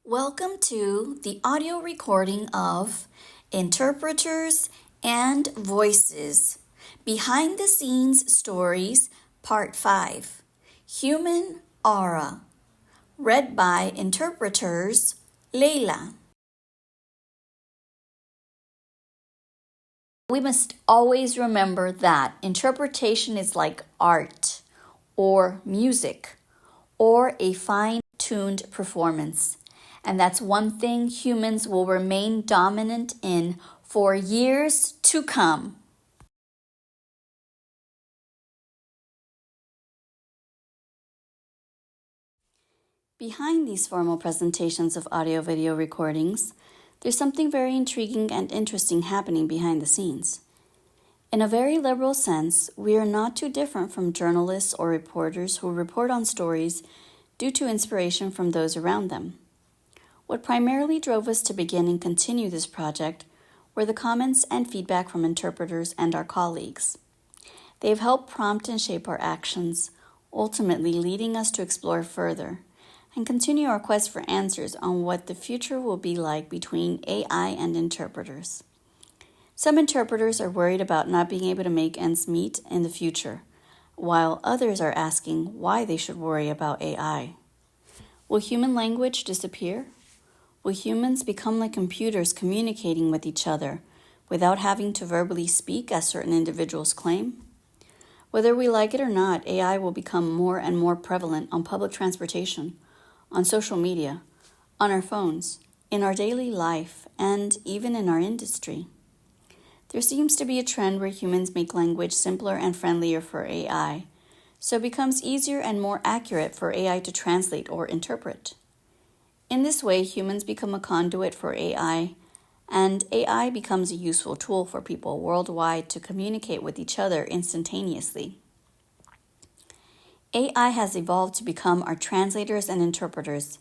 Welcome to the audio recording of Interpreters and Voices Behind the Scenes Stories, Part 5 Human Aura, read by interpreters Leila. We must always remember that interpretation is like art or music or a fine-tuned performance. And that's one thing humans will remain dominant in for years to come. Behind these formal presentations of audio-video recordings, there's something very intriguing and interesting happening behind the scenes. In a very liberal sense, we are not too different from journalists or reporters who report on stories due to inspiration from those around them. What primarily drove us to begin and continue this project were the comments and feedback from interpreters and our colleagues. They have helped prompt and shape our actions, ultimately leading us to explore further and continue our quest for answers on what the future will be like between AI and interpreters. Some interpreters are worried about not being able to make ends meet in the future, while others are asking why they should worry about AI. Will human language disappear? Will humans become like computers communicating with each other without having to verbally speak, as certain individuals claim? Whether we like it or not, AI will become more and more prevalent on public transportation, on social media, on our phones, in our daily life, and even in our industry. There seems to be a trend where humans make language simpler and friendlier for AI, so it becomes easier and more accurate for AI to translate or interpret. In this way, humans become a conduit for AI, and AI becomes a useful tool for people worldwide to communicate with each other instantaneously. AI has evolved to become our translators and interpreters,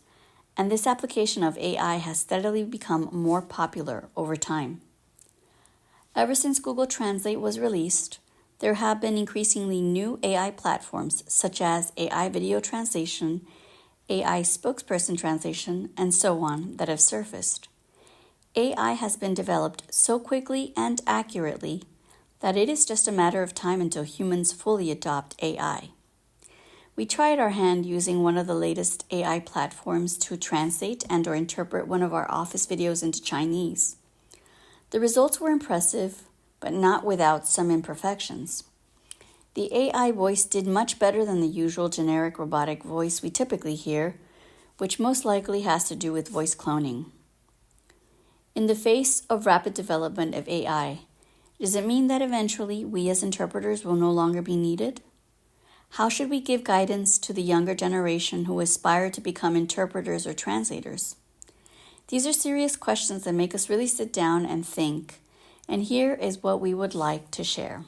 and this application of AI has steadily become more popular over time. Ever since Google Translate was released, there have been increasingly new AI platforms such as AI video translation, AI spokesperson translation, and so on that have surfaced. AI has been developed so quickly and accurately that it is just a matter of time until humans fully adopt AI. We tried our hand using one of the latest AI platforms to translate and or interpret one of our office videos into Chinese. The results were impressive, but not without some imperfections. The AI voice did much better than the usual generic robotic voice we typically hear, which most likely has to do with voice cloning. In the face of rapid development of AI, does it mean that eventually we as interpreters will no longer be needed? How should we give guidance to the younger generation who aspire to become interpreters or translators? These are serious questions that make us really sit down and think, and here is what we would like to share.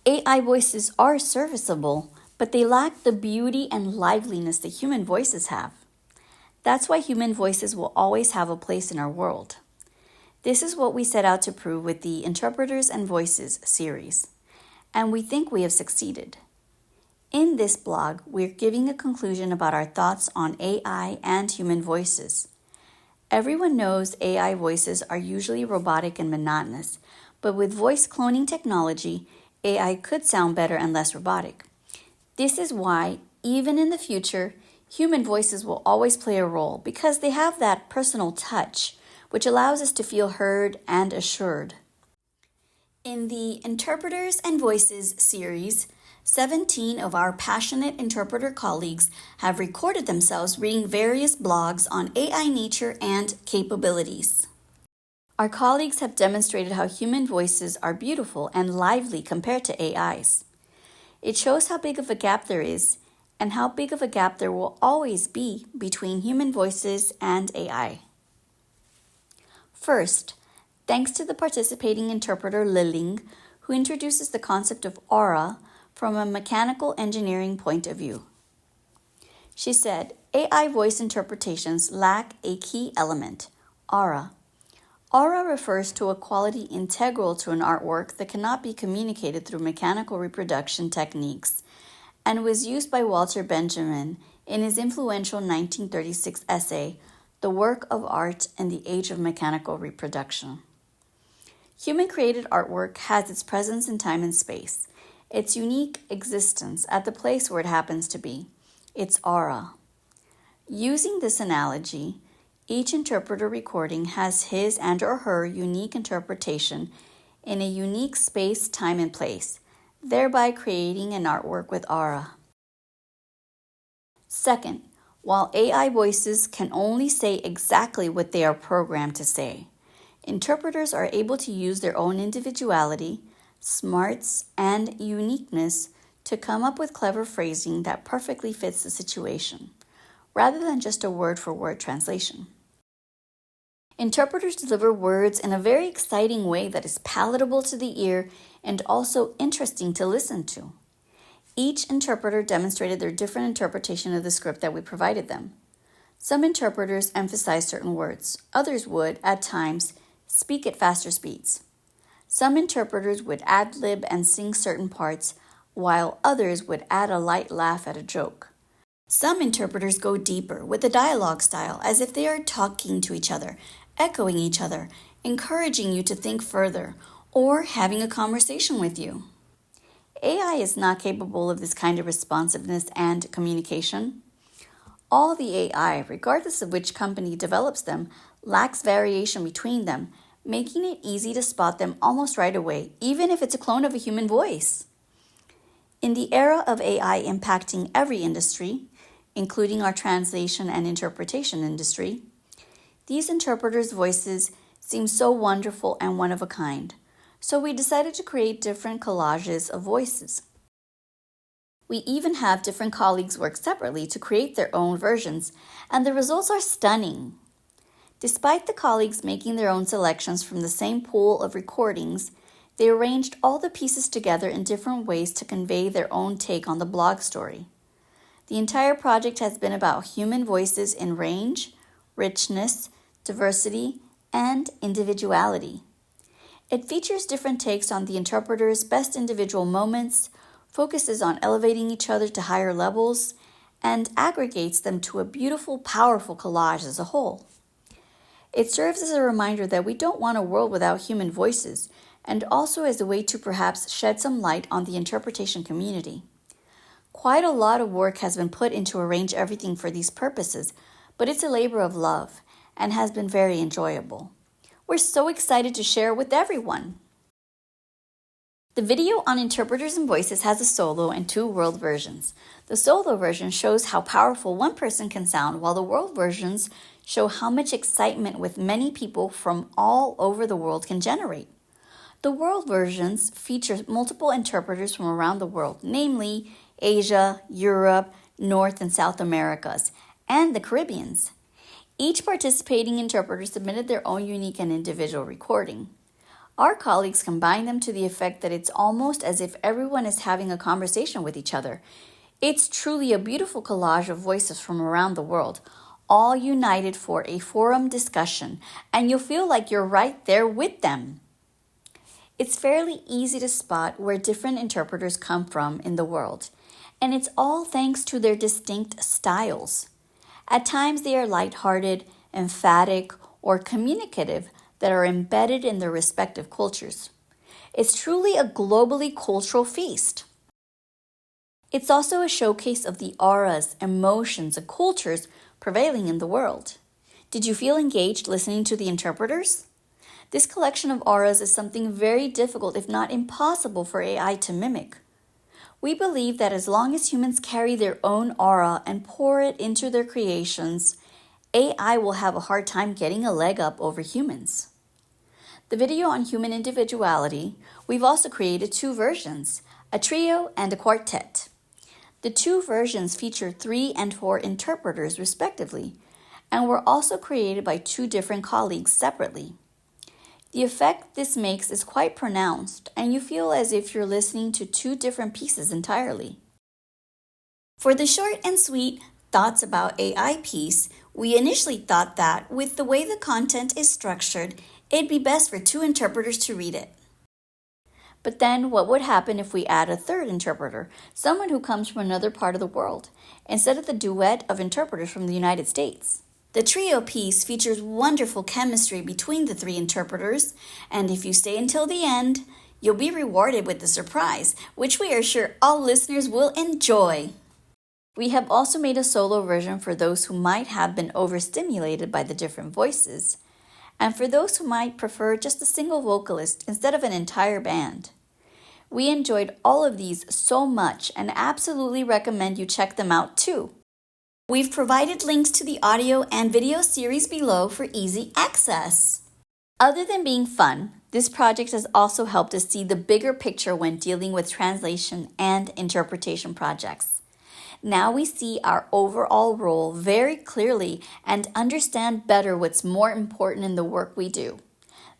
AI voices are serviceable, but they lack the beauty and liveliness that human voices have. That's why human voices will always have a place in our world. This is what we set out to prove with the Interpreters and Voices series, and we think we have succeeded. In this blog, we're giving a conclusion about our thoughts on AI and human voices. Everyone knows AI voices are usually robotic and monotonous, but with voice cloning technology, AI could sound better and less robotic. This is why, even in the future, human voices will always play a role because they have that personal touch, which allows us to feel heard and assured. In the Interpreters and Voices series, 17 of our passionate interpreter colleagues have recorded themselves reading various blogs on AI nature and capabilities. Our colleagues have demonstrated how human voices are beautiful and lively compared to AIs. It shows how big of a gap there is and how big of a gap there will always be between human voices and AI. First, thanks to the participating interpreter Liling, who introduces the concept of aura from a mechanical engineering point of view. She said, AI voice interpretations lack a key element, aura. Aura refers to a quality integral to an artwork that cannot be communicated through mechanical reproduction techniques and was used by Walter Benjamin in his influential 1936 essay, The Work of Art in the Age of Mechanical Reproduction. Human-created artwork has its presence in time and space, its unique existence at the place where it happens to be, its aura. Using this analogy, each interpreter recording has his and or her unique interpretation in a unique space, time, and place, thereby creating an artwork with aura. Second, while AI voices can only say exactly what they are programmed to say, interpreters are able to use their own individuality, smarts, and uniqueness to come up with clever phrasing that perfectly fits the situation, rather than just a word-for-word translation. Interpreters deliver words in a very exciting way that is palatable to the ear and also interesting to listen to. Each interpreter demonstrated their different interpretation of the script that we provided them. Some interpreters emphasize certain words. Others would, at times, speak at faster speeds. Some interpreters would ad-lib and sing certain parts, while others would add a light laugh at a joke. Some interpreters go deeper with the dialogue style, as if they are talking to each other, echoing each other, encouraging you to think further, or having a conversation with you. AI is not capable of this kind of responsiveness and communication. All the AI, regardless of which company develops them, lacks variation between them, making it easy to spot them almost right away, even if it's a clone of a human voice. In the era of AI impacting every industry, including our translation and interpretation industry, these interpreters' voices seem so wonderful and one of a kind. So we decided to create different collages of voices. We even have different colleagues work separately to create their own versions, and the results are stunning. Despite the colleagues making their own selections from the same pool of recordings, they arranged all the pieces together in different ways to convey their own take on the blog story. The entire project has been about human voices in range, richness, diversity, and individuality. It features different takes on the interpreter's best individual moments, focuses on elevating each other to higher levels, and aggregates them to a beautiful, powerful collage as a whole. It serves as a reminder that we don't want a world without human voices, and also as a way to perhaps shed some light on the interpretation community. Quite a lot of work has been put into arrange everything for these purposes, but it's a labor of love and has been very enjoyable. We're so excited to share it with everyone. The video on interpreters and voices has a solo and 2 world versions. The solo version shows how powerful one person can sound, while the world versions show how much excitement with many people from all over the world can generate. The world versions feature multiple interpreters from around the world, namely Asia, Europe, North and South Americas, and the Caribbeans. Each participating interpreter submitted their own unique and individual recording. Our colleagues combined them to the effect that it's almost as if everyone is having a conversation with each other. It's truly a beautiful collage of voices from around the world, all united for a forum discussion, and you'll feel like you're right there with them. It's fairly easy to spot where different interpreters come from in the world, and it's all thanks to their distinct styles. At times they are lighthearted, emphatic, or communicative that are embedded in their respective cultures. It's truly a globally cultural feast. It's also a showcase of the auras, emotions, and cultures prevailing in the world. Did you feel engaged listening to the interpreters? This collection of auras is something very difficult, if not impossible, for AI to mimic. We believe that as long as humans carry their own aura and pour it into their creations, AI will have a hard time getting a leg up over humans. The video on human individuality, we've also created 2 versions, a trio and a quartet. The 2 versions feature 3 and 4 interpreters respectively, and were also created by 2 different colleagues separately. The effect this makes is quite pronounced, and you feel as if you're listening to 2 different pieces entirely. For the short and sweet thoughts about AI piece, we initially thought that, with the way the content is structured, it'd be best for 2 interpreters to read it. But then what would happen if we add a third interpreter, someone who comes from another part of the world, instead of the duet of interpreters from the United States? The trio piece features wonderful chemistry between the three interpreters, and if you stay until the end, you'll be rewarded with the surprise, which we are sure all listeners will enjoy. We have also made a solo version for those who might have been overstimulated by the different voices, and for those who might prefer just a single vocalist instead of an entire band. We enjoyed all of these so much and absolutely recommend you check them out too. We've provided links to the audio and video series below for easy access. Other than being fun, this project has also helped us see the bigger picture when dealing with translation and interpretation projects. Now we see our overall role very clearly and understand better what's more important in the work we do.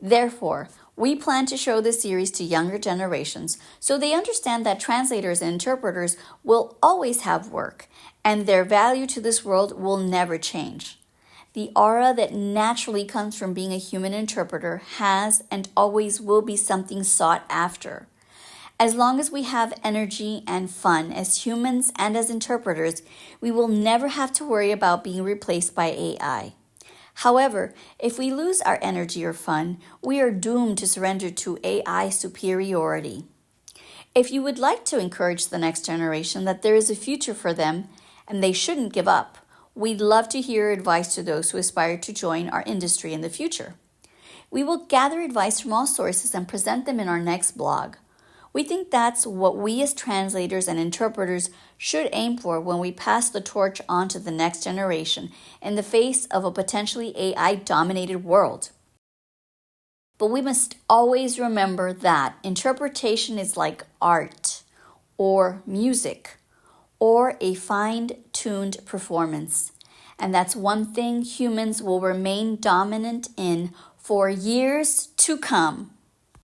Therefore, we plan to show this series to younger generations so they understand that translators and interpreters will always have work and their value to this world will never change. The aura that naturally comes from being a human interpreter has and always will be something sought after. As long as we have energy and fun as humans and as interpreters, we will never have to worry about being replaced by AI. However, if we lose our energy or fun, we are doomed to surrender to AI superiority. If you would like to encourage the next generation that there is a future for them and they shouldn't give up, we'd love to hear advice to those who aspire to join our industry in the future. We will gather advice from all sources and present them in our next blog. We think that's what we as translators and interpreters should aim for when we pass the torch on to the next generation in the face of a potentially AI-dominated world. But we must always remember that interpretation is like art or music or a fine-tuned performance. And that's one thing humans will remain dominant in for years to come.